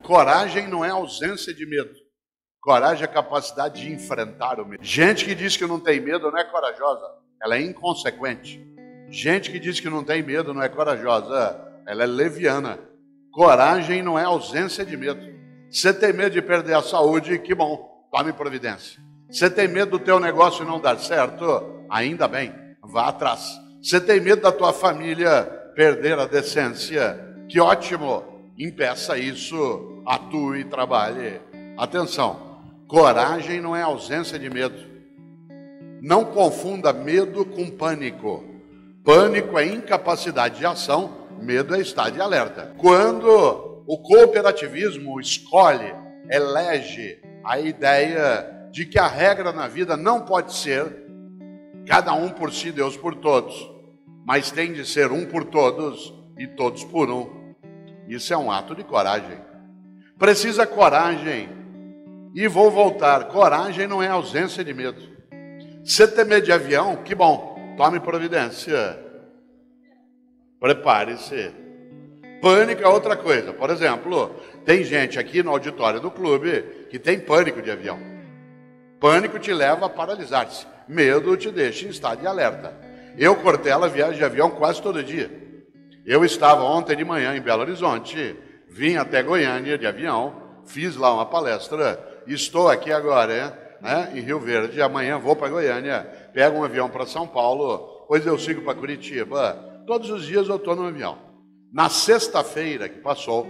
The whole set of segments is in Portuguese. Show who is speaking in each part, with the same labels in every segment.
Speaker 1: Coragem não é ausência de medo. Coragem é a capacidade de enfrentar o medo. Gente que diz que não tem medo não é corajosa, ela é inconsequente. Gente que diz que não tem medo não é corajosa, ela é leviana. Coragem não é ausência de medo. Você tem medo de perder a saúde, que bom, tome providência. Você tem medo do teu negócio não dar certo, ainda bem, vá atrás. Você tem medo da tua família perder a decência, que ótimo, impeça isso, atue e trabalhe. Atenção, coragem não é ausência de medo. Não confunda medo com pânico. Pânico é incapacidade de ação, medo é estar de alerta. Quando o cooperativismo escolhe, elege a ideia de que a regra na vida não pode ser cada um por si, Deus por todos, mas tem de ser um por todos e todos por um. Isso é um ato de coragem. Precisa coragem. E vou voltar, coragem não é ausência de medo. Você tem medo de avião? Que bom, tome providência. Prepare-se. Pânico é outra coisa. Por exemplo, tem gente aqui no auditório do clube que tem pânico de avião. Pânico te leva a paralisar-se. Medo te deixa em estado de alerta. Eu, Cortella, viajo de avião quase todo dia. Eu estava ontem de manhã em Belo Horizonte, vim até Goiânia de avião, fiz lá uma palestra, estou aqui agora, em Rio Verde, amanhã vou para Goiânia, pego um avião para São Paulo, depois eu sigo para Curitiba. Todos os dias eu estou no avião. Na sexta-feira que passou,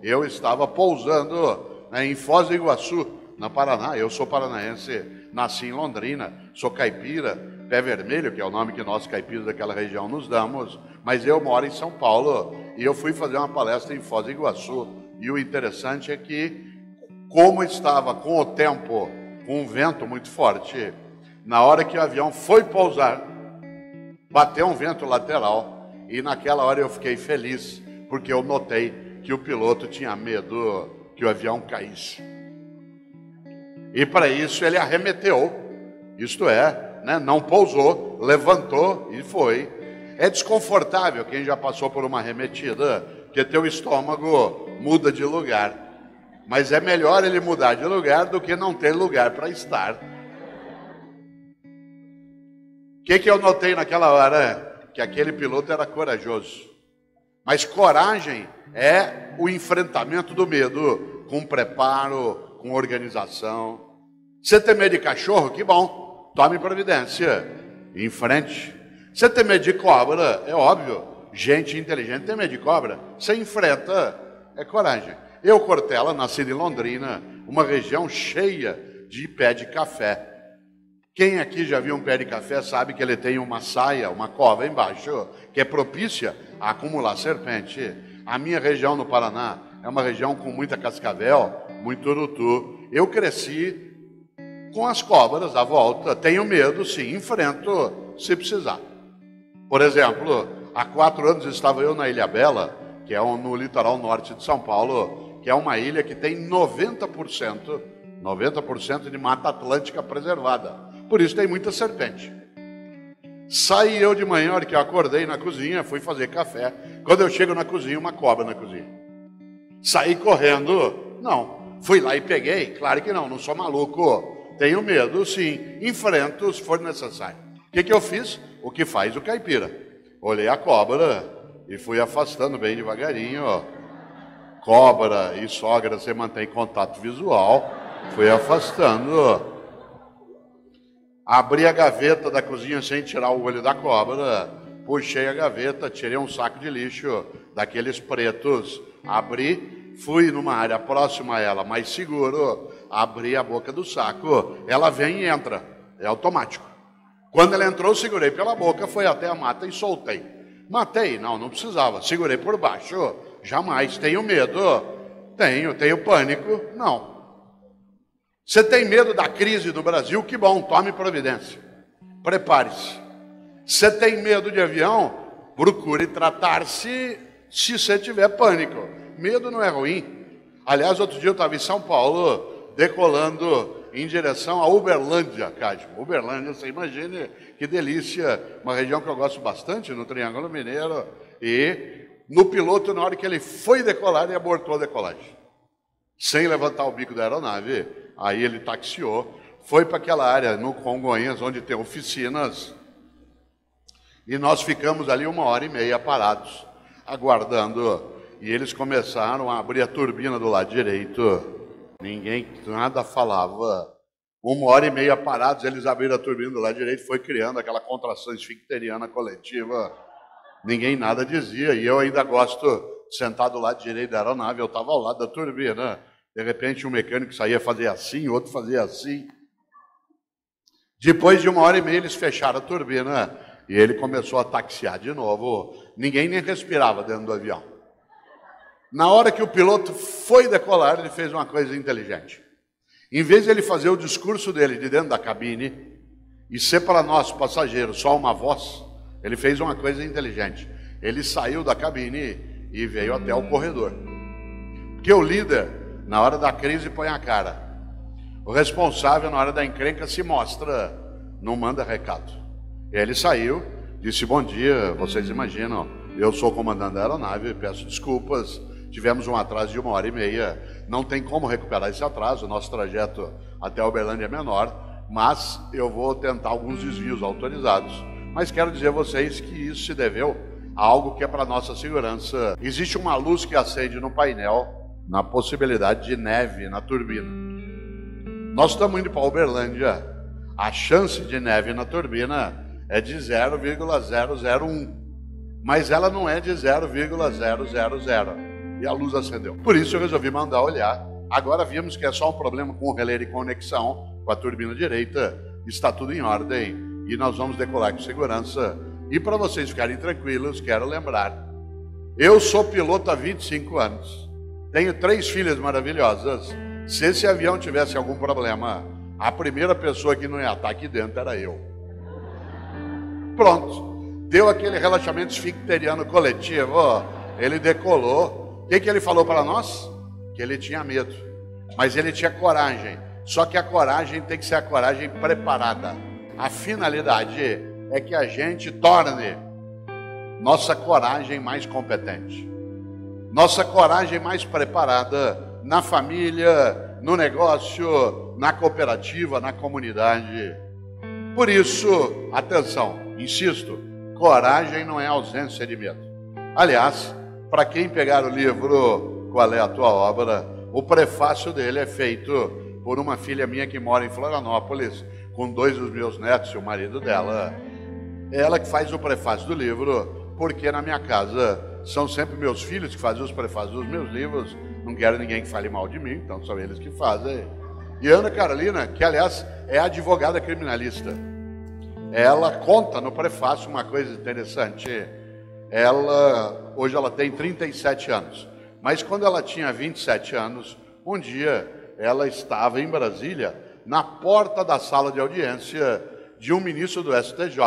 Speaker 1: eu estava pousando em Foz do Iguaçu, na Paraná. Eu sou paranaense, nasci em Londrina, sou caipira, pé vermelho, que é o nome que nós caipiras daquela região nos damos, mas eu moro em São Paulo e eu fui fazer uma palestra em Foz do Iguaçu. E o interessante é que, como estava com o tempo, com um vento muito forte, na hora que o avião foi pousar, bateu um vento lateral e naquela hora eu fiquei feliz, porque eu notei que o piloto tinha medo que o avião caísse. E para isso ele arremeteu, isto é, não pousou, levantou e foi. É desconfortável quem já passou por uma arremetida, porque teu estômago muda de lugar. Mas é melhor ele mudar de lugar do que não ter lugar para estar. O que eu notei naquela hora? Que aquele piloto era corajoso. Mas coragem é o enfrentamento do medo, com preparo, com organização. Você tem medo de cachorro? Que bom, tome providência, em frente. Você tem medo de cobra? É óbvio, gente inteligente tem medo de cobra. Você enfrenta, é coragem. Eu, Cortella, nascido em Londrina, uma região cheia de pé de café. Quem aqui já viu um pé de café sabe que ele tem uma saia, uma cova embaixo, que é propícia a acumular serpente. A minha região no Paraná é uma região com muita cascavel, muito urutu. Eu cresci com as cobras à volta. Tenho medo, sim, enfrento se precisar. Por exemplo, há 4 anos estava eu na Ilhabela, que é no litoral norte de São Paulo, que é uma ilha que tem 90% de mata atlântica preservada. Por isso tem muita serpente. Saí eu de manhã, hora que eu acordei na cozinha, fui fazer café. Quando eu chego na cozinha, uma cobra na cozinha. Saí correndo? Não. Fui lá e peguei? Claro que não sou maluco. Tenho medo, sim. Enfrento se for necessário. O que eu fiz? O que faz o caipira. Olhei a cobra e fui afastando bem devagarinho. Cobra e sogra, você mantém contato visual. Fui afastando. Abri a gaveta da cozinha sem tirar o olho da cobra. Puxei a gaveta, tirei um saco de lixo daqueles pretos. Abri, fui numa área próxima a ela, mais seguro. Abri a boca do saco. Ela vem e entra. É automático. Quando ela entrou, segurei pela boca, foi até a mata e soltei. Matei? Não precisava. Segurei por baixo. Jamais. Tenho medo? Tenho pânico? Não. Você tem medo da crise do Brasil? Que bom, tome providência. Prepare-se. Você tem medo de avião? Procure tratar-se se você tiver pânico. Medo não é ruim. Aliás, outro dia eu estava em São Paulo, decolando em direção a Uberlândia, Cádio. Uberlândia, você imagine que delícia. Uma região que eu gosto bastante, no Triângulo Mineiro. E no piloto na hora que ele foi decolar e abortou a decolagem. Sem levantar o bico da aeronave, aí ele taxiou, foi para aquela área no Congonhas, onde tem oficinas, e nós ficamos ali 1h30 parados, aguardando, e eles começaram a abrir a turbina do lado direito, ninguém, nada falava, 1h30 parados, eles abriram a turbina do lado direito, foi criando aquela contração esfincteriana coletiva, ninguém nada dizia, e eu ainda gosto de sentar do lado direito da aeronave, eu estava ao lado da turbina, de repente um mecânico saía fazer assim, outro fazia assim. Depois de 1h30 eles fecharam a turbina e ele começou a taxiar de novo, ninguém nem respirava dentro do avião. Na hora que o piloto foi decolar, ele fez uma coisa inteligente. Em vez de ele fazer o discurso dele de dentro da cabine e ser para nós passageiros só uma voz, ele fez uma coisa inteligente. Ele saiu da cabine e veio até o corredor. Porque o líder, na hora da crise, põe a cara. O responsável, na hora da encrenca, se mostra, não manda recado. E aí ele saiu, disse: bom dia, vocês imaginam, eu sou o comandante da aeronave, peço desculpas, tivemos um atraso de 1h30, não tem como recuperar esse atraso, o nosso trajeto até Uberlândia é menor, mas eu vou tentar alguns desvios autorizados. Mas quero dizer a vocês que isso se deveu a algo que é para nossa segurança. Existe uma luz que acende no painel, na possibilidade de neve na turbina. Nós estamos indo para Uberlândia, a chance de neve na turbina é de 0,001, mas ela não é de 0,000, e a luz acendeu. Por isso eu resolvi mandar olhar. Agora vimos que é só um problema com o relé de conexão com a turbina direita, está tudo em ordem e nós vamos decolar com segurança. E para vocês ficarem tranquilos, quero lembrar, eu sou piloto há 25 anos, tenho 3 filhas maravilhosas. Se esse avião tivesse algum problema, a primeira pessoa que não ia estar aqui dentro era eu. Pronto, deu aquele relaxamento esfincteriano coletivo, ele decolou. O que ele falou para nós? Que ele tinha medo, mas ele tinha coragem. Só que a coragem tem que ser a coragem preparada. A finalidade é que a gente torne nossa coragem mais competente, nossa coragem mais preparada na família, no negócio, na cooperativa, na comunidade. Por isso, atenção, insisto, coragem não é ausência de medo. Aliás, para quem pegar o livro Qual é a Tua Obra, o prefácio dele é feito por uma filha minha que mora em Florianópolis, com 2 dos meus netos e o marido dela. É ela que faz o prefácio do livro, porque na minha casa são sempre meus filhos que fazem os prefácios dos meus livros, não quero ninguém que fale mal de mim, então são eles que fazem. E Ana Carolina, que aliás é advogada criminalista, ela conta no prefácio uma coisa interessante. Hoje ela tem 37 anos, mas quando ela tinha 27 anos, um dia ela estava em Brasília, na porta da sala de audiência de um ministro do STJ,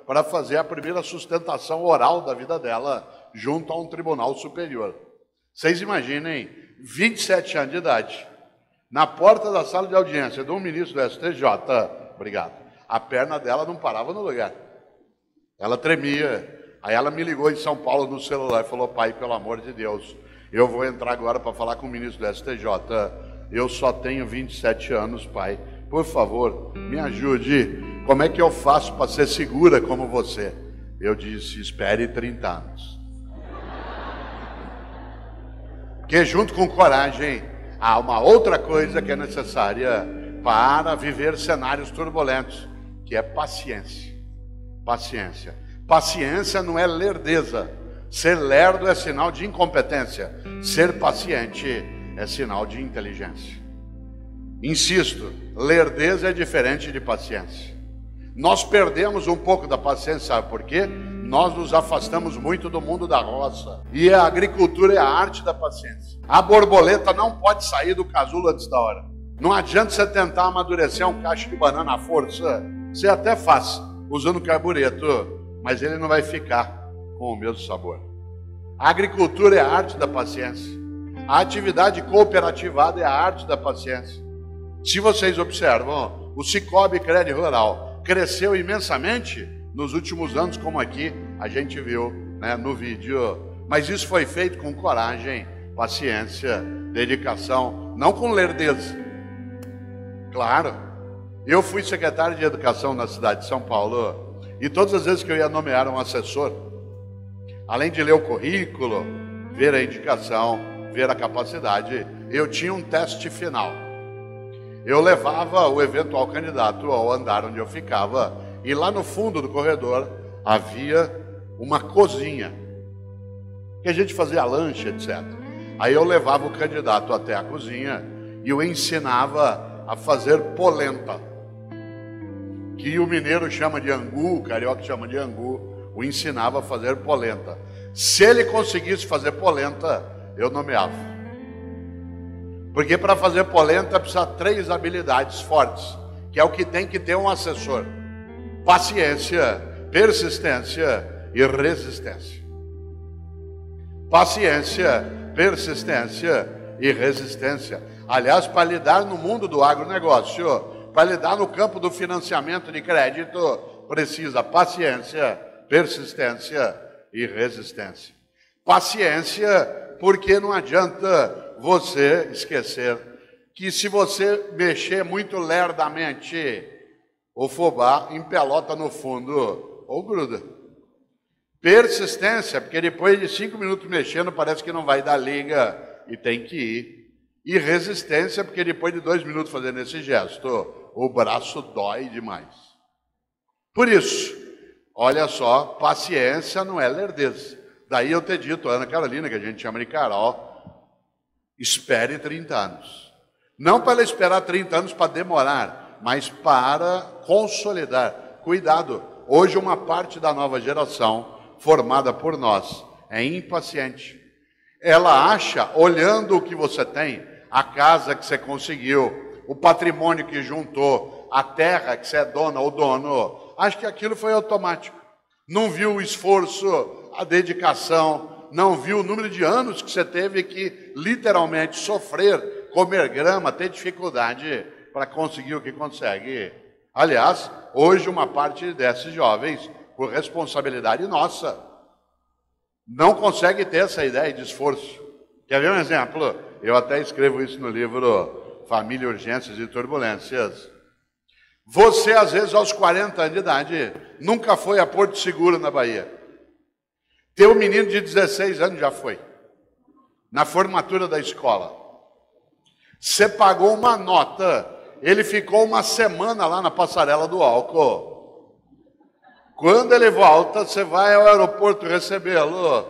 Speaker 1: para fazer a primeira sustentação oral da vida dela, junto a um tribunal superior. Vocês imaginem, 27 anos de idade, na porta da sala de audiência de um ministro do STJ, obrigado, a perna dela não parava no lugar, ela tremia. Aí ela me ligou em São Paulo no celular e falou: pai, pelo amor de Deus, eu vou entrar agora para falar com o ministro do STJ, eu só tenho 27 anos, pai, por favor, me ajude, como é que eu faço para ser segura como você? Eu disse: espere 30 anos. Porque junto com coragem, há uma outra coisa que é necessária para viver cenários turbulentos, que é paciência. Paciência. Paciência não é lerdeza. Ser lerdo é sinal de incompetência. Ser paciente é sinal de inteligência. Insisto, lerdeza é diferente de paciência. Nós perdemos um pouco da paciência, sabe por quê? Nós nos afastamos muito do mundo da roça. E a agricultura é a arte da paciência. A borboleta não pode sair do casulo antes da hora. Não adianta você tentar amadurecer um cacho de banana à força. Você até faz, usando carbureto, mas ele não vai ficar com o mesmo sabor. A agricultura é a arte da paciência. A atividade cooperativada é a arte da paciência. Se vocês observam, o Cicobi Crédito Rural cresceu imensamente nos últimos anos, como aqui a gente viu, né, no vídeo. Mas isso foi feito com coragem, paciência, dedicação, não com lerdeza. Claro, eu fui secretário de Educação na cidade de São Paulo e todas as vezes que eu ia nomear um assessor, além de ler o currículo, ver a indicação, ver a capacidade, eu tinha um teste final. Eu levava o eventual candidato ao andar onde eu ficava e lá no fundo do corredor havia uma cozinha que a gente fazia lanche, etc. Aí eu levava o candidato até a cozinha e o ensinava a fazer polenta, que o mineiro chama de angu, o carioca chama de angu, o ensinava a fazer polenta. Se ele conseguisse fazer polenta, eu nomeava. Porque para fazer polenta precisa 3 habilidades fortes, que é o que tem que ter um assessor: paciência, persistência e resistência. Paciência, persistência e resistência. Aliás, para lidar no mundo do agronegócio, para lidar no campo do financiamento de crédito, precisa paciência, persistência e resistência. Paciência, porque não adianta você esquecer que se você mexer muito lerdamente, o fubá empelota no fundo ou gruda. Persistência, porque depois de 5 minutos mexendo parece que não vai dar liga e tem que ir. E resistência, porque depois de 2 minutos fazendo esse gesto, o braço dói demais. Por isso, olha só, paciência não é lerdeza. Daí eu ter dito, Ana Carolina, que a gente chama de Carol, espere 30 anos. Não para ela esperar 30 anos para demorar, mas para consolidar. Cuidado, hoje uma parte da nova geração, formada por nós, é impaciente. Ela acha, olhando o que você tem, a casa que você conseguiu, o patrimônio que juntou, a terra que você é dona ou dono, acha que aquilo foi automático. Não viu o esforço, a dedicação, não viu o número de anos que você teve que literalmente sofrer, comer grama, ter dificuldade para conseguir o que consegue. Aliás, hoje uma parte desses jovens, por responsabilidade nossa, não consegue ter essa ideia de esforço. Quer ver um exemplo? Eu até escrevo isso no livro Família, Urgências e Turbulências. Você, às vezes, aos 40 anos de idade, nunca foi a Porto Seguro, na Bahia. Teu menino de 16 anos já foi, na formatura da escola. Você pagou uma nota, ele ficou uma semana lá na passarela do álcool. Quando ele volta, você vai ao aeroporto recebê-lo,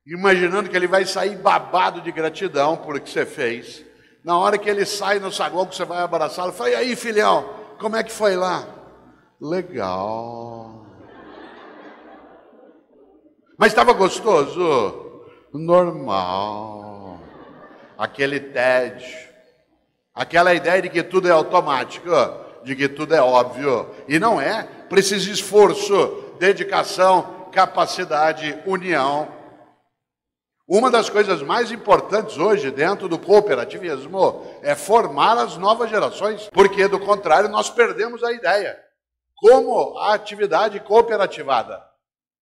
Speaker 1: imaginando que ele vai sair babado de gratidão por o que você fez. Na hora que ele sai no saguão, que você vai abraçá-lo, fala: e aí, filhão, como é que foi lá? Legal. Mas estava gostoso? Normal. Aquele tédio, aquela ideia de que tudo é automático, de que tudo é óbvio. E não é. Precisa esforço, dedicação, capacidade, união. Uma das coisas mais importantes hoje dentro do cooperativismo é formar as novas gerações, porque do contrário nós perdemos a ideia. Como a atividade cooperativada,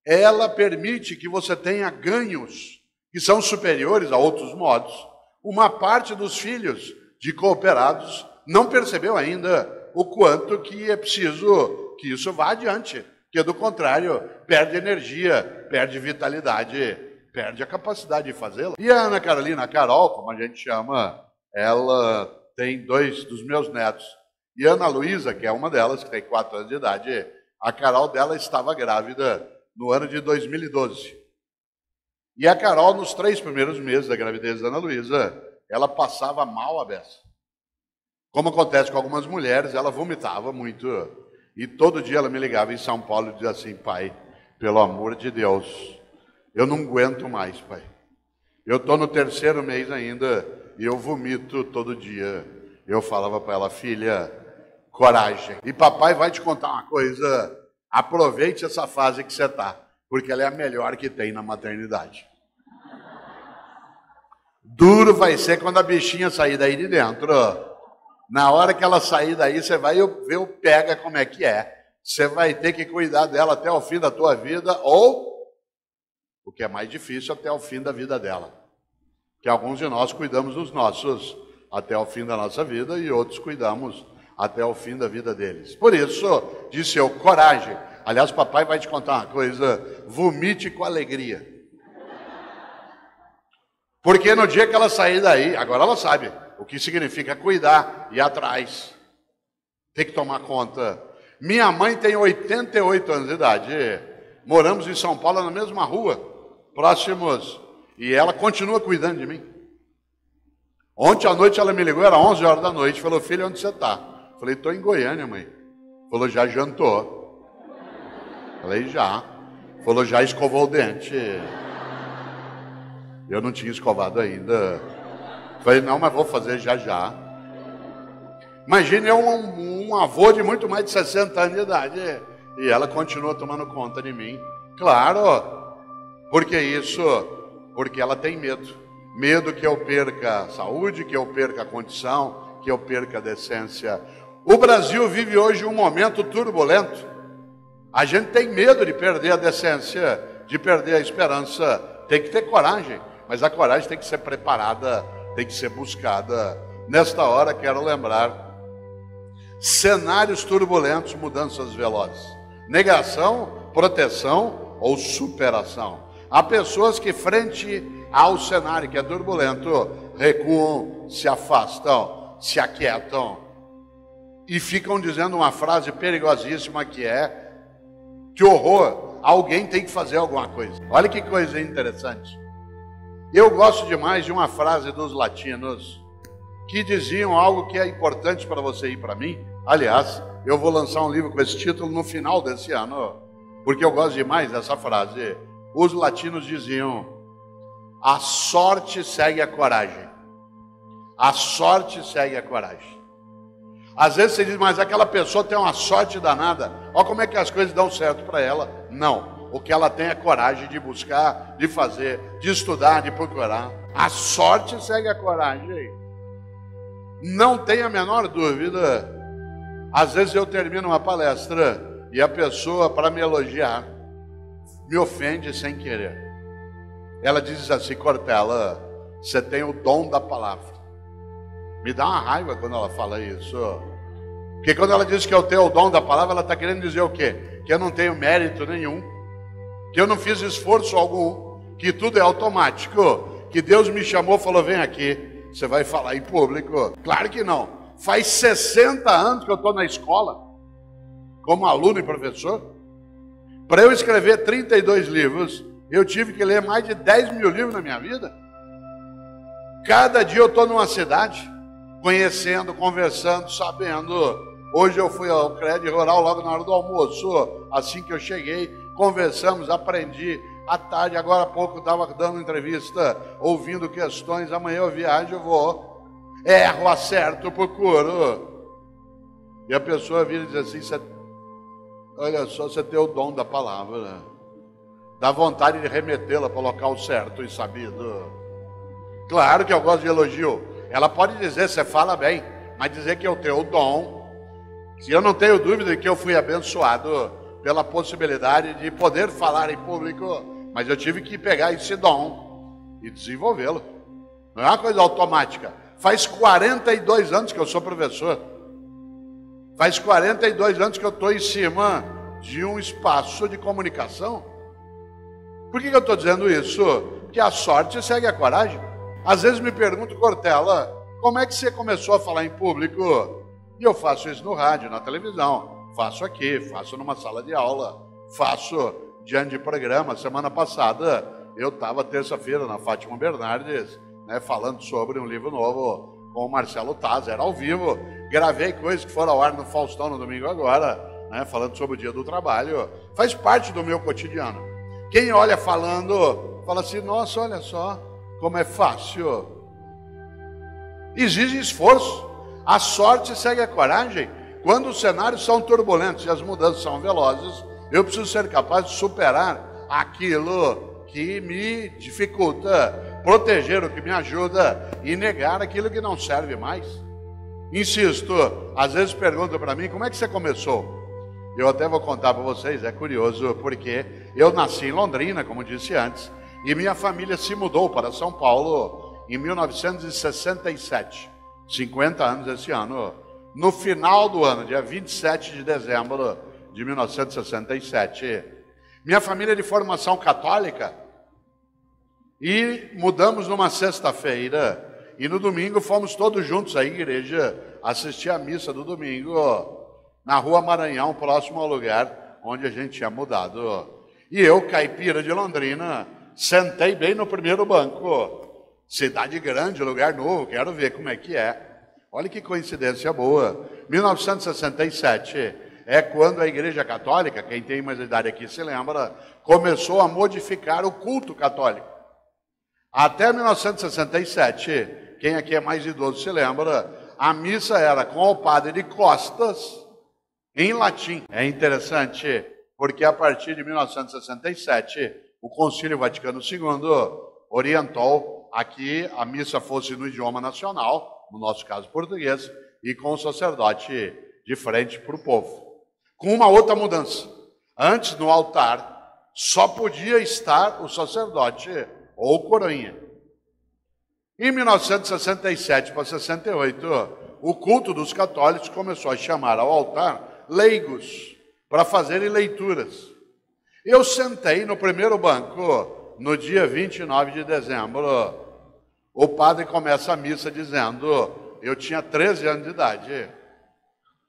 Speaker 1: ela permite que você tenha ganhos que são superiores a outros modos. Uma parte dos filhos de cooperados não percebeu ainda o quanto que é preciso que isso vá adiante, que do contrário perde energia, perde vitalidade, perde a capacidade de fazê-lo. E a Ana Carolina, a Carol, como a gente chama, ela tem 2 dos meus netos. E a Ana Luísa, que é uma delas, que tem 4 anos de idade, a Carol dela estava grávida no ano de 2012. E a Carol, nos 3 primeiros meses da gravidez da Ana Luísa, ela passava mal a beça. Como acontece com algumas mulheres, ela vomitava muito. E todo dia ela me ligava em São Paulo e dizia assim: pai, pelo amor de Deus, eu não aguento mais, pai. Eu estou no 3º mês ainda e eu vomito todo dia. Eu falava para ela: filha, coragem. E papai vai te contar uma coisa, aproveite essa fase que você está, porque ela é a melhor que tem na maternidade. Duro vai ser quando a bichinha sair daí de dentro. Na hora que ela sair daí, você vai ver o pega como é que é. Você vai ter que cuidar dela até o fim da tua vida, ou o que é mais difícil até o fim da vida dela. Que alguns de nós cuidamos dos nossos até o fim da nossa vida e outros cuidamos até o fim da vida deles. Por isso, disse eu, coragem. Aliás, papai vai te contar uma coisa, vomite com alegria. Porque no dia que ela sair daí, agora ela sabe o que significa cuidar, ir atrás. Tem que tomar conta. Minha mãe tem 88 anos de idade. Moramos em São Paulo, na mesma rua, próximos. E ela continua cuidando de mim. Ontem à noite ela me ligou, era 11 horas da noite. Falou, filho, onde você está? Falei, estou em Goiânia, mãe. Falou, já jantou? Falei, já. Falou, já escovou o dente? Eu não tinha escovado ainda. Falei, não, mas vou fazer já já. Imagine eu um avô de muito mais de 60 anos de idade. E ela continua tomando conta de mim. Claro. Por que isso? Porque ela tem medo. Medo que eu perca a saúde, que eu perca a condição, que eu perca a decência. O Brasil vive hoje um momento turbulento. A gente tem medo de perder a decência, de perder a esperança. Tem que ter coragem, mas a coragem tem que ser preparada, tem que ser buscada. Nesta hora quero lembrar cenários turbulentos, mudanças velozes. Negação, proteção ou superação. Há pessoas que frente ao cenário que é turbulento, recuam, se afastam, se aquietam e ficam dizendo uma frase perigosíssima que é: que horror, alguém tem que fazer alguma coisa. Olha que coisa interessante. Eu gosto demais de uma frase dos latinos que diziam algo que é importante para você e para mim. Aliás, eu vou lançar um livro com esse título no final desse ano, porque eu gosto demais dessa frase. Os latinos diziam: a sorte segue a coragem. A sorte segue a coragem. Às vezes você diz, mas aquela pessoa tem uma sorte danada. Olha como é que as coisas dão certo para ela. Não. O que ela tem é coragem de buscar, de fazer, de estudar, de procurar. A sorte segue a coragem. Não tenha a menor dúvida. Às vezes eu termino uma palestra e a pessoa, para me elogiar, me ofende sem querer. Ela diz assim: Cortella, você tem o dom da palavra. Me dá uma raiva quando ela fala isso. Porque quando ela diz que eu tenho o dom da palavra, ela está querendo dizer o quê? Que eu não tenho mérito nenhum, que eu não fiz esforço algum, que tudo é automático, que Deus me chamou e falou: vem aqui, você vai falar em público. Claro que não. Faz 60 anos que eu estou na escola, como aluno e professor. Para eu escrever 32 livros, eu tive que ler mais de 10 mil livros na minha vida. Cada dia eu estou numa cidade, conhecendo, conversando, sabendo. Hoje eu fui ao Crédito Rural logo na hora do almoço. Assim que eu cheguei, conversamos, aprendi. À tarde, agora há pouco, estava dando entrevista, ouvindo questões. Amanhã eu viajo, eu vou. Erro, acerto, procuro. E a pessoa vira e diz assim: olha só, você tem o dom da palavra. Dá vontade de remetê-la para o local certo e sabido. Claro que eu gosto de elogio. Ela pode dizer, você fala bem, mas dizer que eu tenho o dom. Se eu não tenho dúvida de que eu fui abençoado pela possibilidade de poder falar em público, mas eu tive que pegar esse dom e desenvolvê-lo. Não é uma coisa automática. Faz 42 anos que eu sou professor. Faz 42 anos que eu estou em cima de um espaço de comunicação. Por que eu estou dizendo isso? Porque a sorte segue a coragem. Às vezes me pergunto, Cortella, como é que você começou a falar em público? E eu faço isso no rádio, na televisão, faço aqui, faço numa sala de aula, faço diante de programa. Semana passada eu estava terça-feira na Fátima Bernardes, né, falando sobre um livro novo com o Marcelo Taz, era ao vivo. Gravei coisas que foram ao ar no Faustão no domingo agora, né, falando sobre o Dia do Trabalho. Faz parte do meu cotidiano. Quem olha falando, fala assim: nossa, olha só como é fácil. Exige esforço. A sorte segue a coragem. Quando os cenários são turbulentos e as mudanças são velozes, eu preciso ser capaz de superar aquilo que me dificulta, proteger o que me ajuda e negar aquilo que não serve mais. Insisto, às vezes perguntam para mim: como é que você começou? Eu até vou contar para vocês, é curioso, porque Eu nasci em Londrina, como disse antes, e minha família se mudou para São Paulo em 1967. 50 anos esse ano. No final do ano, dia 27 de dezembro de 1967. Minha família é de formação católica. E mudamos numa sexta-feira. E no domingo fomos todos juntos à igreja assistir a missa do domingo na Rua Maranhão, próximo ao lugar onde a gente tinha mudado. E eu, caipira de Londrina, sentei bem no primeiro banco. Cidade grande, lugar novo, quero ver como é que é. Olha que coincidência boa. 1967 é quando a Igreja Católica, quem tem mais idade aqui se lembra, começou a modificar o culto católico. Até 1967, quem aqui é mais idoso se lembra, a missa era com o padre de costas, em latim. É interessante, porque a partir de 1967, o Concílio Vaticano II orientou a que a missa fosse no idioma nacional, no nosso caso português, e com o sacerdote de frente para o povo. Com uma outra mudança. Antes, no altar, só podia estar o sacerdote ou coroinha. Em 1967 para 68, o culto dos católicos começou a chamar ao altar leigos para fazerem leituras. Eu sentei no primeiro banco no dia 29 de dezembro. O padre começa a missa dizendo, eu tinha 13 anos de idade.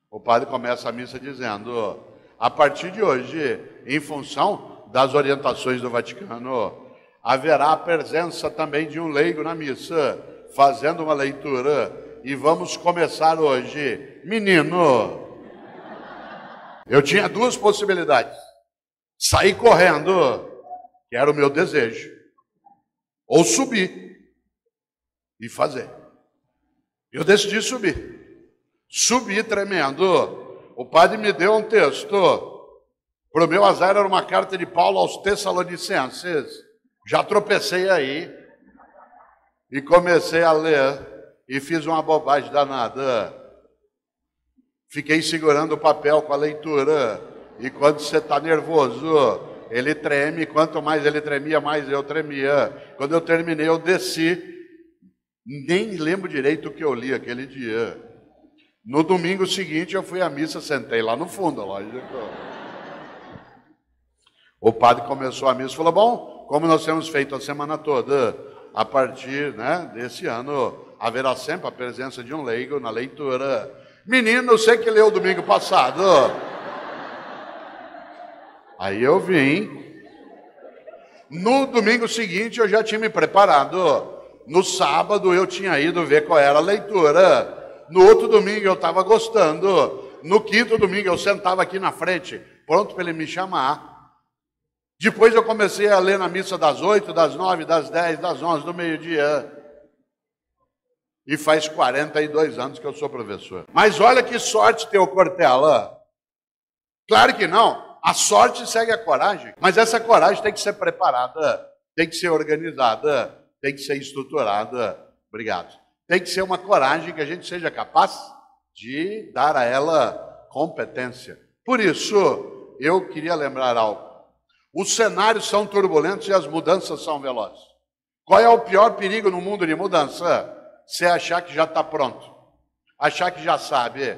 Speaker 1: O padre começa a missa dizendo, a partir de hoje, em função das orientações do Vaticano, haverá a presença também de um leigo na missa, fazendo uma leitura, e vamos começar hoje. Menino, eu tinha duas possibilidades. Sair correndo, que era o meu desejo, ou subir e fazer. Eu decidi subir. Subi tremendo. O padre me deu um texto. Para o meu azar era uma carta de Paulo aos Tessalonicenses. Já tropecei aí. E comecei a ler. E fiz uma bobagem danada. Fiquei segurando o papel com a leitura. E quando você está nervoso, ele treme. Quanto mais ele tremia, mais eu tremia. Quando eu terminei, eu desci. Nem lembro direito o que eu li aquele dia. No domingo seguinte, eu fui à missa, sentei lá no fundo, lógico. O padre começou a missa e falou, bom, como nós temos feito a semana toda, a partir desse ano, haverá sempre a presença de um leigo na leitura. Menino, eu sei que leu domingo passado. Aí eu vim. No domingo seguinte, eu já tinha me preparado. No sábado eu tinha ido ver qual era a leitura. No outro domingo eu estava gostando. No quinto domingo eu sentava aqui na frente, pronto para ele me chamar. Depois eu comecei a ler na missa das 8, das 9, das 10, das 11, do meio-dia. E faz 42 anos que eu sou professor. Mas olha que sorte ter o Cortella. Claro que não. A sorte segue a coragem. Mas essa coragem tem que ser preparada, tem que ser organizada, tem que ser estruturada. Obrigado. Tem que ser uma coragem que a gente seja capaz de dar a ela competência. Por isso, eu queria lembrar algo. Os cenários são turbulentos e as mudanças são velozes. Qual é o pior perigo no mundo de mudança? Você achar que já está pronto. Achar que já sabe.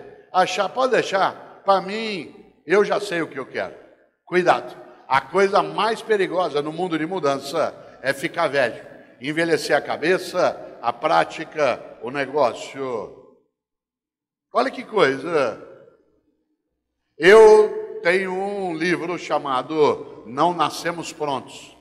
Speaker 1: Pode deixar. Para mim, eu já sei o que eu quero. Cuidado. A coisa mais perigosa no mundo de mudança é ficar velho. Envelhecer a cabeça, a prática, o negócio. Olha que coisa. Eu tenho um livro chamado Não Nascemos Prontos.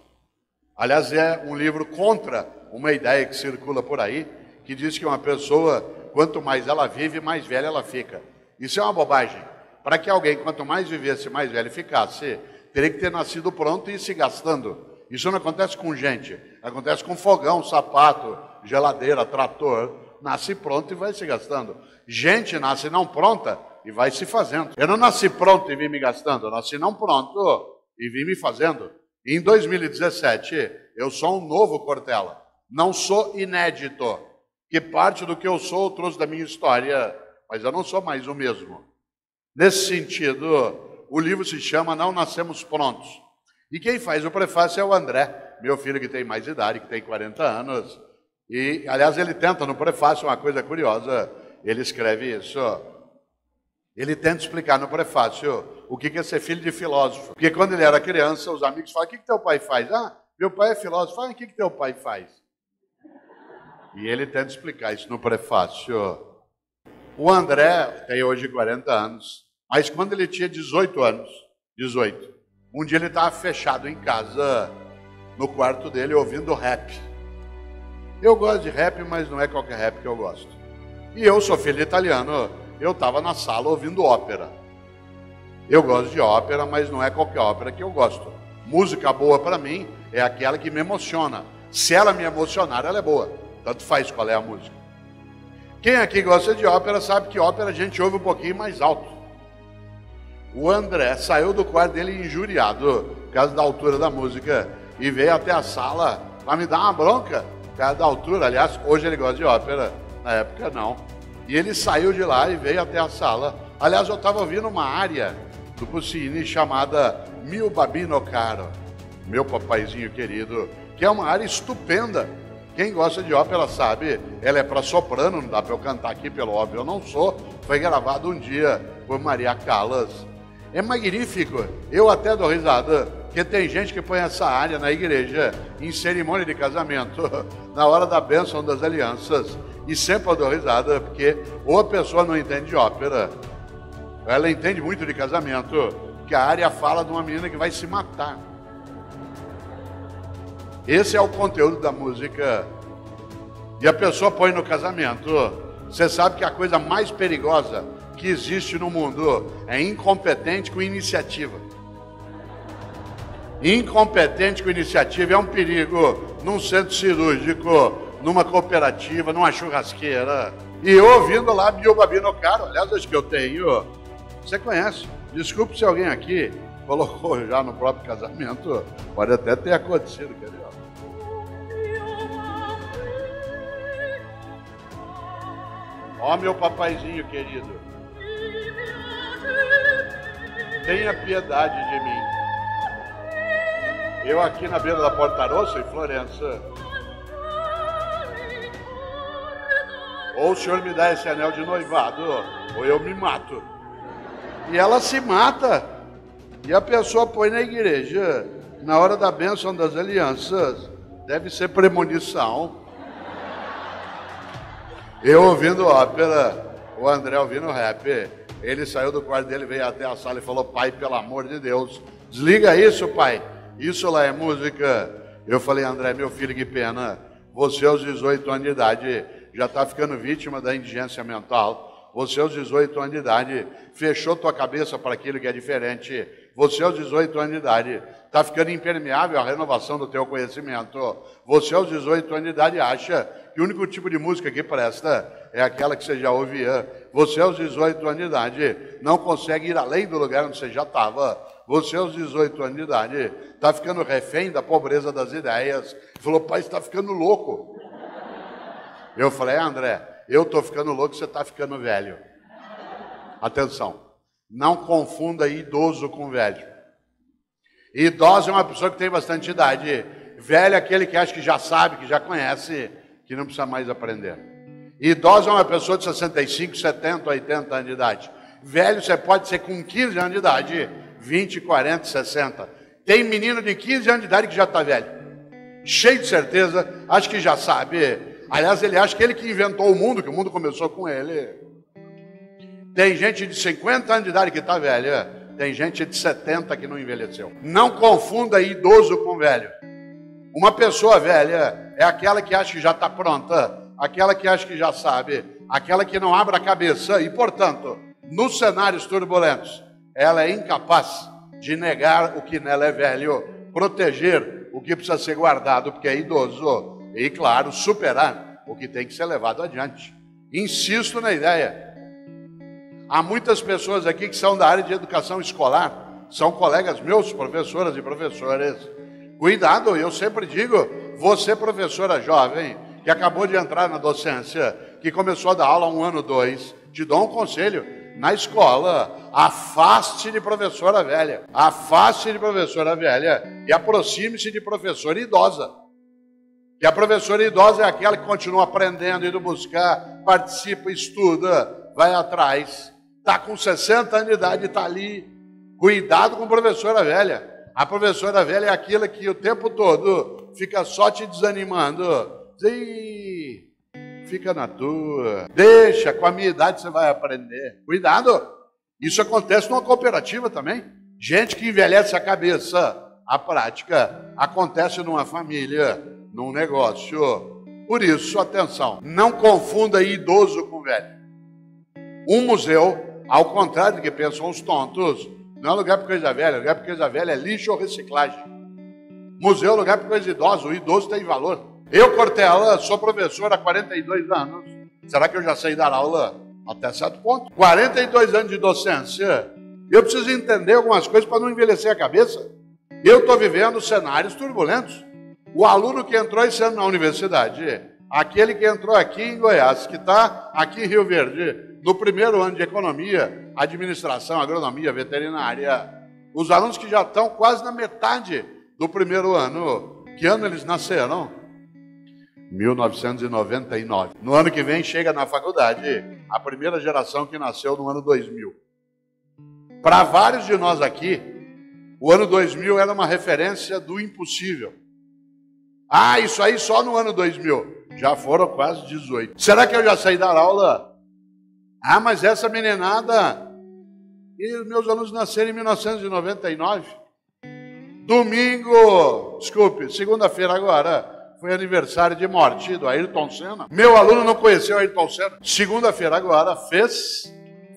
Speaker 1: Aliás, é um livro contra uma ideia que circula por aí, que diz que uma pessoa, quanto mais ela vive, mais velha ela fica. Isso é uma bobagem. Para que alguém, quanto mais vivesse, mais velho ficasse, teria que ter nascido pronto e ir se gastando. Isso não acontece com gente. Acontece com fogão, sapato, geladeira, trator. Nasce pronto e vai se gastando. Gente nasce não pronta e vai se fazendo. Eu não nasci pronto e vim me gastando. Eu nasci não pronto e vim me fazendo. E em 2017, eu sou um novo Cortella. Não sou inédito. Que parte do que eu sou eu trouxe da minha história. Mas eu não sou mais o mesmo. Nesse sentido, o livro se chama Não Nascemos Prontos. E quem faz o prefácio é o André, meu filho que tem mais idade, que tem 40 anos. E, aliás, ele tenta no prefácio uma coisa curiosa, ele escreve isso. Ele tenta explicar no prefácio o que é ser filho de filósofo. Porque quando ele era criança, os amigos falam, o que teu pai faz? Ah, meu pai é filósofo. Ah, o que teu pai faz? E ele tenta explicar isso no prefácio. O André tem hoje 40 anos, mas quando ele tinha 18 anos, um dia ele estava fechado em casa, no quarto dele, ouvindo rap. Eu gosto de rap, mas não é qualquer rap que eu gosto. E eu sou filho de italiano, eu estava na sala ouvindo ópera. Eu gosto de ópera, mas não é qualquer ópera que eu gosto. Música boa para mim é aquela que me emociona. Se ela me emocionar, ela é boa. Tanto faz qual é a música. Quem aqui gosta de ópera sabe que ópera a gente ouve um pouquinho mais alto. O André saiu do quarto dele injuriado por causa da altura da música e veio até a sala para me dar uma bronca por causa da altura. Aliás, hoje ele gosta de ópera, na época não. E ele saiu de lá e veio até a sala. Aliás, eu estava ouvindo uma área do Puccini chamada Mio Babino Caro, meu papaizinho querido, que é uma área estupenda. Quem gosta de ópera sabe, ela é para soprano, não dá para eu cantar aqui, pelo óbvio, eu não sou. Foi gravado um dia por Maria Callas. É magnífico, eu até dou risada, porque tem gente que põe essa área na igreja, em cerimônia de casamento, na hora da bênção das alianças, e sempre eu dou risada, porque ou a pessoa não entende de ópera, ela entende muito de casamento, que a área fala de uma menina que vai se matar. Esse é o conteúdo da música. E a pessoa põe no casamento. Você sabe que a coisa mais perigosa que existe no mundo é incompetente com iniciativa. Incompetente com iniciativa é um perigo num centro cirúrgico, numa cooperativa, numa churrasqueira. E eu ouvindo lá Mio Babino Caro, aliás, acho que eu tenho. Você conhece? Desculpe se alguém aqui colocou já no próprio casamento. Pode até ter acontecido, quer dizer. Ó, meu papaizinho querido, tenha piedade de mim. Eu aqui na beira da Porta Rossa, em Florença. Ou o senhor me dá esse anel de noivado, ou eu me mato. E ela se mata. E a pessoa põe na igreja, na hora da bênção das alianças. Deve ser premonição. Eu ouvindo ópera, o André ouvindo rap. Ele saiu do quarto dele, veio até a sala e falou, pai, pelo amor de Deus, desliga isso, pai. Isso lá é música. Eu falei, André, meu filho, que pena. Você aos 18 anos de idade já está ficando vítima da indigência mental. Você aos 18 anos de idade fechou tua cabeça para aquilo que é diferente. Você aos 18 anos de idade está ficando impermeável à renovação do teu conhecimento. Você aos 18 anos de idade acha que o único tipo de música que presta é aquela que você já ouvia. Você aos 18 anos de idade não consegue ir além do lugar onde você já estava. Você aos 18 anos de idade está ficando refém da pobreza das ideias. Falou, pai, você está ficando louco. Eu falei, André, eu estou ficando louco, você está ficando velho. Atenção, não confunda idoso com velho. Idoso é uma pessoa que tem bastante idade. Velho é aquele que acha que já sabe, que já conhece, que não precisa mais aprender. Idoso é uma pessoa de 65, 70, 80 anos de idade. Velho você pode ser com 15 anos de idade, 20, 40, 60. Tem menino de 15 anos de idade que já está velho. Cheio de certeza, acha que já sabe. Aliás, ele acha que ele que inventou o mundo, que o mundo começou com ele. Tem gente de 50 anos de idade que está velha. Tem gente de 70 que não envelheceu. Não confunda idoso com velho. Uma pessoa velha é aquela que acha que já está pronta, aquela que acha que já sabe, aquela que não abre a cabeça e, portanto, nos cenários turbulentos, ela é incapaz de negar o que nela é velho, proteger o que precisa ser guardado porque é idoso e, claro, superar o que tem que ser levado adiante. Insisto na ideia. Há muitas pessoas aqui que são da área de educação escolar, são colegas meus, professoras e professores. Cuidado, eu sempre digo, você professora jovem, que acabou de entrar na docência, que começou a dar aula há 1 ano, 2, te dou um conselho, na escola, afaste de professora velha. Afaste de professora velha e aproxime-se de professora idosa. Que a professora idosa é aquela que continua aprendendo, indo buscar, participa, estuda, vai atrás. Está com 60 anos de idade, está ali. Cuidado com a professora velha. A professora velha é aquela que o tempo todo fica só te desanimando. Ih, fica na tua. Deixa, com a minha idade você vai aprender. Cuidado. Isso acontece numa cooperativa também. Gente que envelhece a cabeça. A prática acontece numa família, num negócio. Por isso, atenção, não confunda idoso com velho. Um museu, ao contrário do que pensam os tontos, não é lugar para coisa velha. Lugar para coisa velha é lixo ou reciclagem. Museu é lugar para coisa idosa. O idoso tem valor. Eu, Cortella, sou professor há 42 anos. Será que eu já sei dar aula? Até certo ponto. 42 anos de docência. Eu preciso entender algumas coisas para não envelhecer a cabeça. Eu estou vivendo cenários turbulentos. O aluno que entrou esse ano na universidade, aquele que entrou aqui em Goiás, que está aqui em Rio Verde, no primeiro ano de economia, administração, agronomia, veterinária, os alunos que já estão quase na metade do primeiro ano, que ano eles nasceram? 1999. No ano que vem chega na faculdade a primeira geração que nasceu no ano 2000. Para vários de nós aqui, o ano 2000 era uma referência do impossível. Ah, isso aí só no ano 2000. Já foram quase 18. Será que eu já sei dar aula? Ah, mas essa meninada... E os meus alunos nasceram em 1999. Domingo... Desculpe, segunda-feira agora... Foi aniversário de morte do Ayrton Senna. Meu aluno não conheceu o Ayrton Senna. Segunda-feira agora fez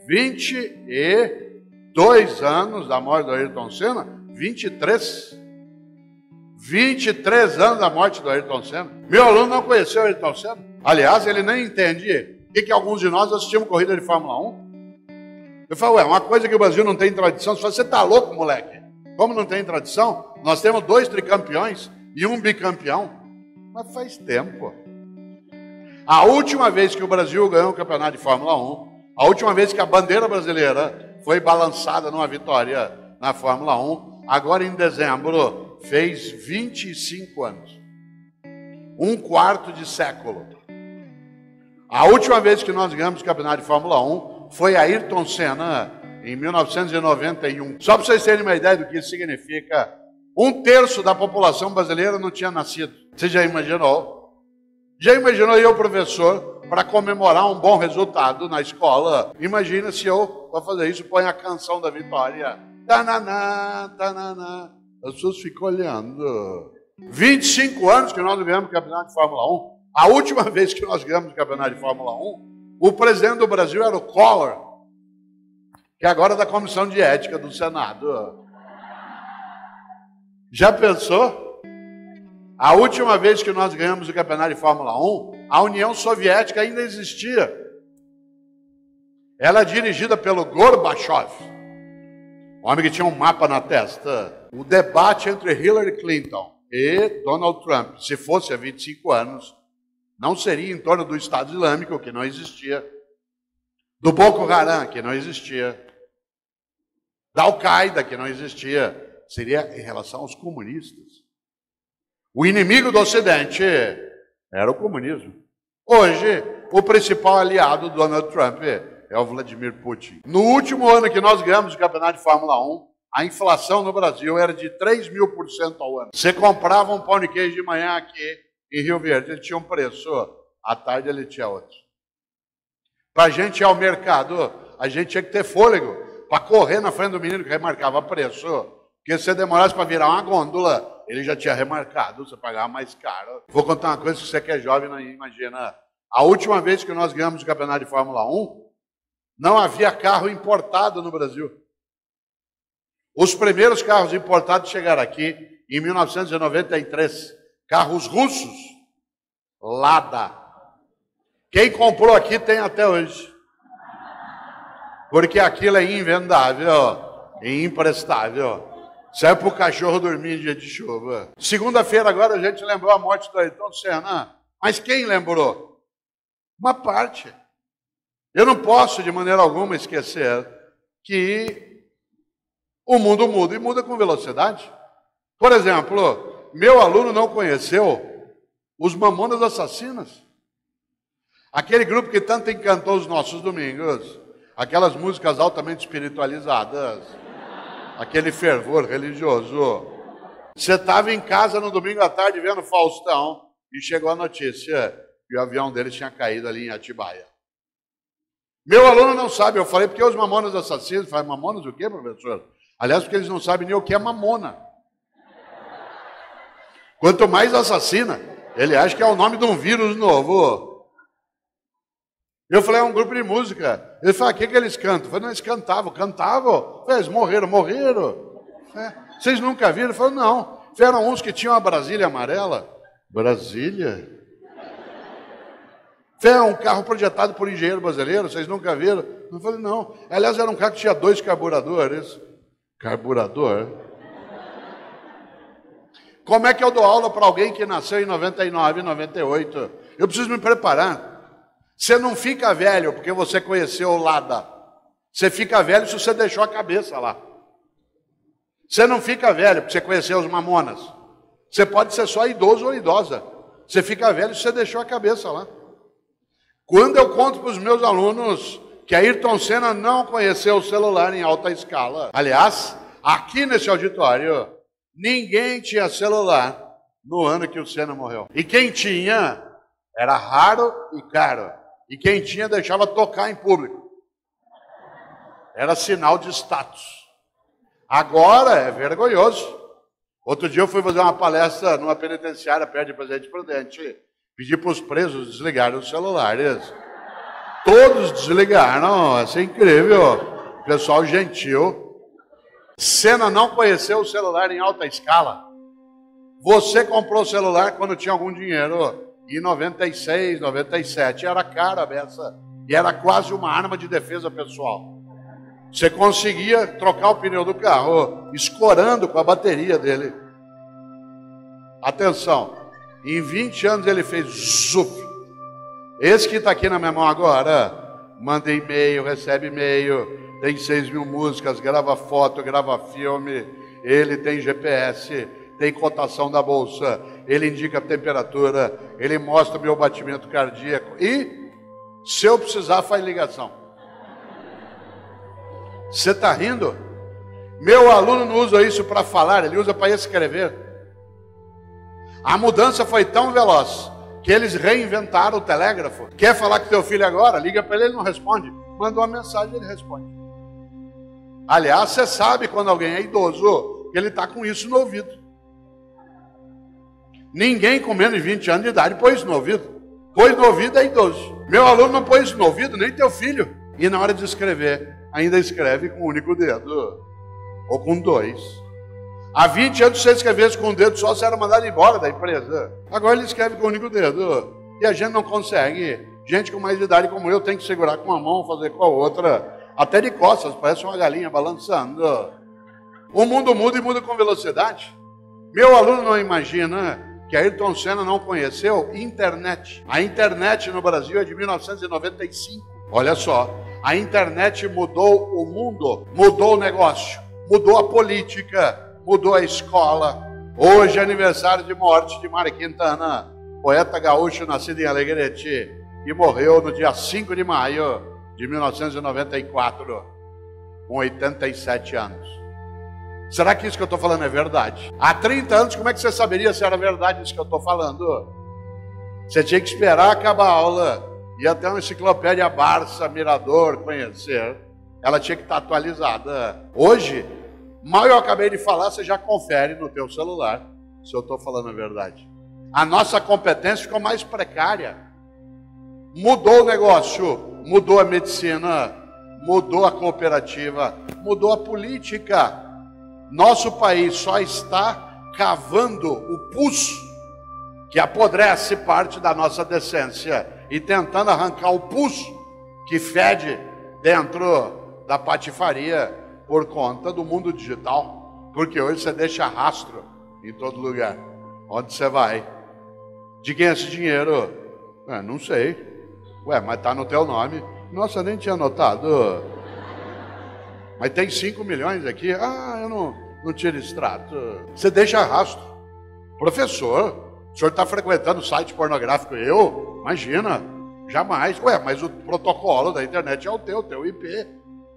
Speaker 1: 22 anos da morte do Ayrton Senna. 23 anos da morte do Ayrton Senna. Meu aluno não conheceu o Ayrton Senna. Aliás, ele nem entende o que alguns de nós assistimos corrida de Fórmula 1. Eu falo, uma coisa que o Brasil não tem tradição. Você está louco, moleque? Como não tem tradição? Nós temos 2 tricampeões e 1 bicampeão. Mas faz tempo. A última vez que o Brasil ganhou o campeonato de Fórmula 1, a última vez que a bandeira brasileira foi balançada numa vitória na Fórmula 1, agora em dezembro, fez 25 anos. 1/4 de século. A última vez que nós ganhamos o campeonato de Fórmula 1 foi Ayrton Senna, em 1991. Só para vocês terem uma ideia do que isso significa, 1/3 da população brasileira não tinha nascido. Você já imaginou? Já imaginou eu, professor, para comemorar um bom resultado na escola? Imagina se eu, para fazer isso, ponho a canção da vitória. Tananá, tananá. As pessoas ficam olhando. 25 anos que nós ganhamos o campeonato de Fórmula 1. A última vez que nós ganhamos o campeonato de Fórmula 1, o presidente do Brasil era o Collor, que agora é da Comissão de Ética do Senado. Já pensou? A última vez que nós ganhamos o campeonato de Fórmula 1, a União Soviética ainda existia. Ela é dirigida pelo Gorbachev, homem que tinha um mapa na testa. O debate entre Hillary Clinton e Donald Trump, se fosse há 25 anos, não seria em torno do Estado Islâmico, que não existia, do Boko Haram, que não existia, da Al-Qaeda, que não existia. Seria em relação aos comunistas. O inimigo do Ocidente era o comunismo. Hoje, o principal aliado do Donald Trump é o Vladimir Putin. No último ano que nós ganhamos o campeonato de Fórmula 1, a inflação no Brasil era de 3.000% ao ano. Você comprava um pão de queijo de manhã aqui em Rio Verde, ele tinha um preço, à tarde ele tinha outro. Para a gente ir ao mercado, a gente tinha que ter fôlego para correr na frente do menino que remarcava preço. Porque se você demorasse para virar uma gôndola, ele já tinha remarcado, você pagava mais caro. Vou contar uma coisa que você que é jovem não imagina. A última vez que nós ganhamos o campeonato de Fórmula 1, não havia carro importado no Brasil. Os primeiros carros importados chegaram aqui em 1993. Carros russos. Lada. Quem comprou aqui tem até hoje. Porque aquilo é invendável e imprestável. Serve para o cachorro dormir em dia de chuva. Segunda-feira agora a gente lembrou a morte do Ayrton Senna. Mas quem lembrou? Uma parte. Eu não posso, de maneira alguma, esquecer que o mundo muda e muda com velocidade. Por exemplo, meu aluno não conheceu os Mamonas Assassinas. Aquele grupo que tanto encantou os nossos domingos, aquelas músicas altamente espiritualizadas, aquele fervor religioso. Você estava em casa no domingo à tarde vendo Faustão e chegou a notícia que o avião dele tinha caído ali em Atibaia. Meu aluno não sabe, eu falei porque os Mamonas Assassinos. Falei, Mamonas o quê, professor? Aliás, porque eles não sabem nem o que é mamona. Quanto mais assassina, ele acha que é o nome de um vírus novo. Eu falei, é um grupo de música. Ele falou, o que eles cantam? Eu falei, não, eles cantavam. Eu falei, eles morreram. Vocês nunca viram? Eu falei, não. Eram uns que tinham a Brasília amarela. Brasília? Era um carro projetado por engenheiro brasileiro, vocês nunca viram? Eu falei, não. Aliás, era um carro que tinha 2 carburadores. Carburador? Como é que eu dou aula para alguém que nasceu em 99, 98? Eu preciso me preparar. Você não fica velho porque você conheceu o Lada. Você fica velho se você deixou a cabeça lá. Você não fica velho porque você conheceu os Mamonas. Você pode ser só idoso ou idosa. Você fica velho se você deixou a cabeça lá. Quando eu conto para os meus alunos que Ayrton Senna não conheceu o celular em alta escala. Aliás, aqui nesse auditório, ninguém tinha celular no ano que o Senna morreu. E quem tinha, era raro e caro. E quem tinha, deixava tocar em público. Era sinal de status. Agora é vergonhoso. Outro dia eu fui fazer uma palestra numa penitenciária perto de Presidente Prudente. Pedi para os presos desligarem os celulares. Todos desligaram, isso é incrível. Pessoal gentil. Senna não conheceu o celular em alta escala. Você comprou o celular quando tinha algum dinheiro. Em 96, 97, era cara a beça. E era quase uma arma de defesa pessoal. Você conseguia trocar o pneu do carro, escorando com a bateria dele. Atenção. Em 20 anos ele fez zuf. Esse que está aqui na minha mão agora, manda e-mail, recebe e-mail, tem 6.000 músicas, grava foto, grava filme, ele tem GPS, tem cotação da bolsa, ele indica a temperatura, ele mostra o meu batimento cardíaco e, se eu precisar, faz ligação. Você está rindo? Meu aluno não usa isso para falar, ele usa para escrever. A mudança foi tão veloz que eles reinventaram o telégrafo. Quer falar com teu filho agora? Liga para ele, ele não responde. Manda uma mensagem, ele responde. Aliás, você sabe quando alguém é idoso, que ele está com isso no ouvido. Ninguém com menos de 20 anos de idade põe isso no ouvido. Põe no ouvido é idoso. Meu aluno não põe isso no ouvido, nem teu filho. E na hora de escrever, ainda escreve com um único dedo. Ou com 2. Há 20 anos, se você escrevesse com um dedo só, você era mandado embora da empresa. Agora ele escreve com um único dedo. E a gente não consegue. Gente com mais idade como eu tem que segurar com uma mão, fazer com a outra. Até de costas, parece uma galinha balançando. O mundo muda e muda com velocidade. Meu aluno não imagina que Ayrton Senna não conheceu internet. A internet no Brasil é de 1995. Olha só, a internet mudou o mundo, mudou o negócio, mudou a política, mudou a escola. Hoje é aniversário de morte de Mário Quintana, poeta gaúcho nascido em Alegrete, e morreu no dia 5 de maio de 1994, com 87 anos. Será que isso que eu estou falando é verdade? Há 30 anos, como é que você saberia se era verdade isso que eu estou falando? Você tinha que esperar acabar a aula, ir até uma enciclopédia Barça, Mirador, conhecer. Ela tinha que estar atualizada. Hoje, mal eu acabei de falar, você já confere no teu celular se eu estou falando a verdade. A nossa competência ficou mais precária. Mudou o negócio, mudou a medicina, mudou a cooperativa, mudou a política. Nosso país só está cavando o pulso que apodrece parte da nossa decência e tentando arrancar o pulso que fede dentro da patifaria por conta do mundo digital. Porque hoje você deixa rastro em todo lugar. Onde você vai? De quem é esse dinheiro? Não sei. Ué, mas está no teu nome. Nossa, nem tinha notado. Mas tem 5 milhões aqui. Ah, eu não tiro extrato. Você deixa rastro. Professor, o senhor está frequentando o site pornográfico? Eu? Imagina, jamais. Ué, mas o protocolo da internet é o teu IP.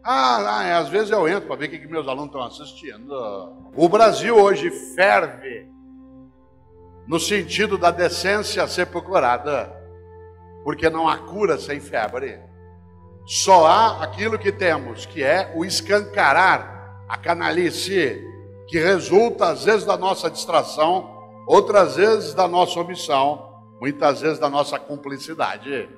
Speaker 1: Às vezes eu entro para ver o que meus alunos estão assistindo. O Brasil hoje ferve no sentido da decência ser procurada, porque não há cura sem febre. Só há aquilo que temos, que é o escancarar a canalice, que resulta às vezes da nossa distração, outras vezes da nossa omissão, muitas vezes da nossa cumplicidade.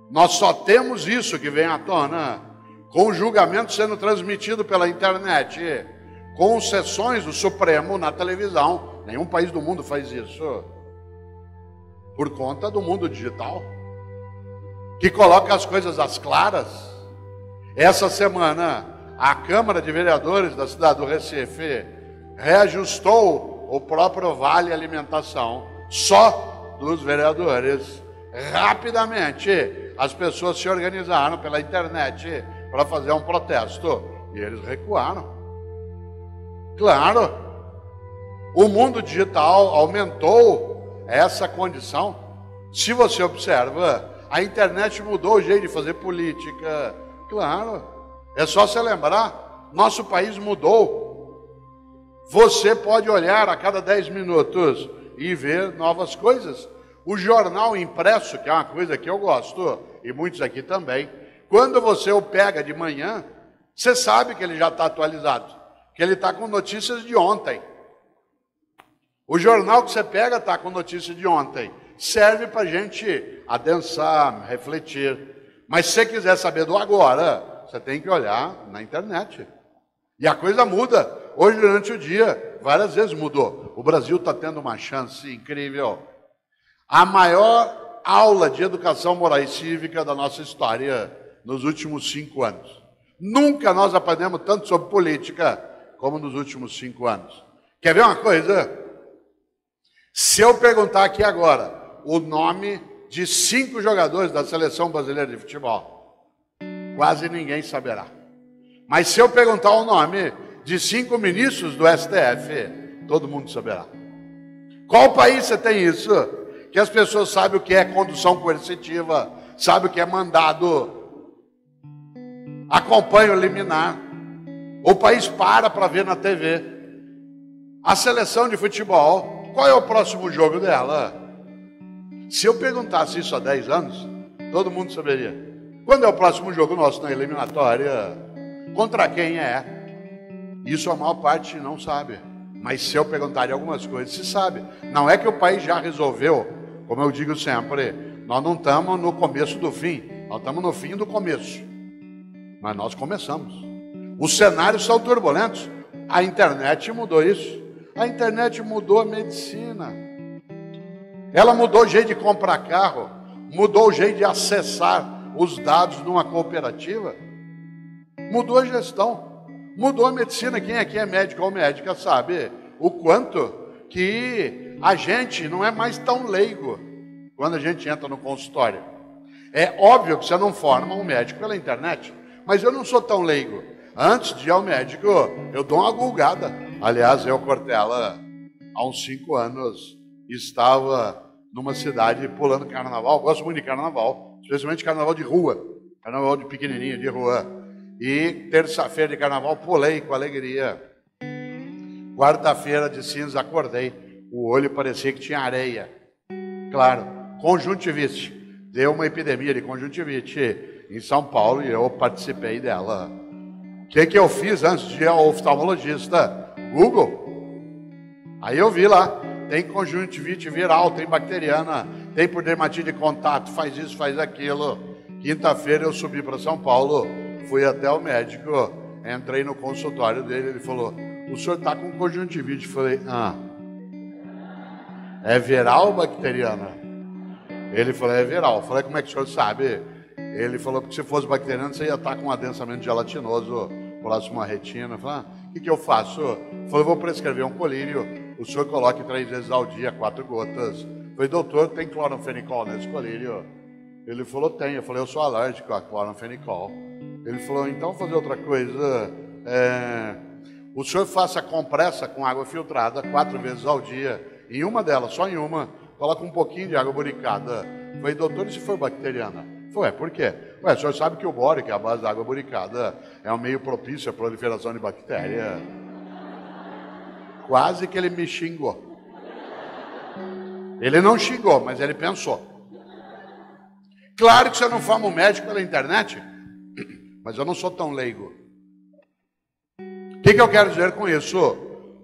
Speaker 1: Nós só temos isso que vem à tona, com o julgamento sendo transmitido pela internet, com sessões do Supremo na televisão. Nenhum país do mundo faz isso. Por conta do mundo digital, que coloca as coisas às claras. Essa semana, a Câmara de Vereadores da cidade do Recife reajustou o próprio Vale Alimentação, só dos vereadores. Rapidamente, as pessoas se organizaram pela internet para fazer um protesto, e eles recuaram. Claro, o mundo digital aumentou essa condição. Se você observa, a internet mudou o jeito de fazer política. Claro, é só você lembrar, nosso país mudou. Você pode olhar a cada 10 minutos e ver novas coisas. O jornal impresso, que é uma coisa que eu gosto, e muitos aqui também, quando você o pega de manhã, você sabe que ele já está atualizado, que ele está com notícias de ontem. O jornal que você pega está com notícias de ontem. Serve para a gente adensar, refletir. Mas se você quiser saber do agora, você tem que olhar na internet. E a coisa muda. Hoje, durante o dia, várias vezes mudou. O Brasil está tendo uma chance incrível. A maior aula de educação moral e cívica da nossa história nos últimos 5 anos. Nunca nós aprendemos tanto sobre política como nos últimos 5 anos. Quer ver uma coisa? Se eu perguntar aqui agora o nome de 5 jogadores da Seleção Brasileira de Futebol, quase ninguém saberá. Mas se eu perguntar o nome de 5 ministros do STF, todo mundo saberá. Qual país você tem isso? Que as pessoas sabem o que é condução coercitiva, sabem o que é mandado, acompanham o liminar. O país para ver na TV. A seleção de futebol, qual é o próximo jogo dela? Se eu perguntasse isso há 10 anos, todo mundo saberia. Quando é o próximo jogo nosso na eliminatória? Contra quem é? Isso a maior parte não sabe. Mas se eu perguntar de algumas coisas, se sabe. Não é que o país já resolveu, como eu digo sempre, nós não estamos no começo do fim, nós estamos no fim do começo. Mas nós começamos. Os cenários são turbulentos. A internet mudou isso. A internet mudou a medicina. Ela mudou o jeito de comprar carro, mudou o jeito de acessar os dados numa cooperativa, mudou a gestão, mudou a medicina. Quem aqui é médico ou médica sabe o quanto que a gente não é mais tão leigo quando a gente entra no consultório. É óbvio que você não forma um médico pela internet, mas eu não sou tão leigo. Antes de ir ao médico, eu dou uma gulgada. Aliás, eu, Cortella, há uns 5 anos, estava numa cidade pulando carnaval. Gosto muito de carnaval, especialmente carnaval de rua, carnaval de pequenininho, de rua. E terça-feira de carnaval pulei com alegria. Quarta-feira de cinza acordei, o olho parecia que tinha areia. Claro, conjuntivite. Deu uma epidemia de conjuntivite em São Paulo e eu participei dela. O que eu fiz antes de ir ao oftalmologista? Google. Aí eu vi lá, tem conjuntivite viral, tem bacteriana, tem por dermatite de contato, faz isso, faz aquilo. Quinta-feira eu subi para São Paulo, fui até o médico, entrei no consultório dele, ele falou, o senhor está com conjuntivite. Eu falei, é viral ou bacteriana? Ele falou, é viral. Eu falei, como é que o senhor sabe? Ele falou, porque se fosse bacteriano, você ia estar com um adensamento gelatinoso próximo à retina. Eu falei, o que eu faço? Eu falei, vou prescrever um colírio, o senhor coloque 3 vezes ao dia, 4 gotas. Eu falei, doutor, tem cloranfenicol nesse colírio? Ele falou, tem. Eu falei, eu sou alérgico a cloranfenicol. Ele falou, então vou fazer outra coisa. O senhor faça compressa com água filtrada 4 vezes ao dia. Em uma delas, só em uma, coloca um pouquinho de água boricada. Eu falei, doutor, e se for bacteriana? Foi, por quê? Ué, o senhor sabe que o boro, que é a base da água boricada, é um meio propício à proliferação de bactéria. Quase que ele me xingou. Ele não xingou, mas ele pensou. Claro que você não forma um médico pela internet, mas eu não sou tão leigo. O que eu quero dizer com isso?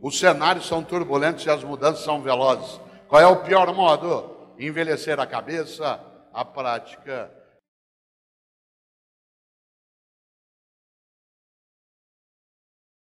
Speaker 1: Os cenários são turbulentos e as mudanças são velozes. Qual é o pior modo? Envelhecer a cabeça, a prática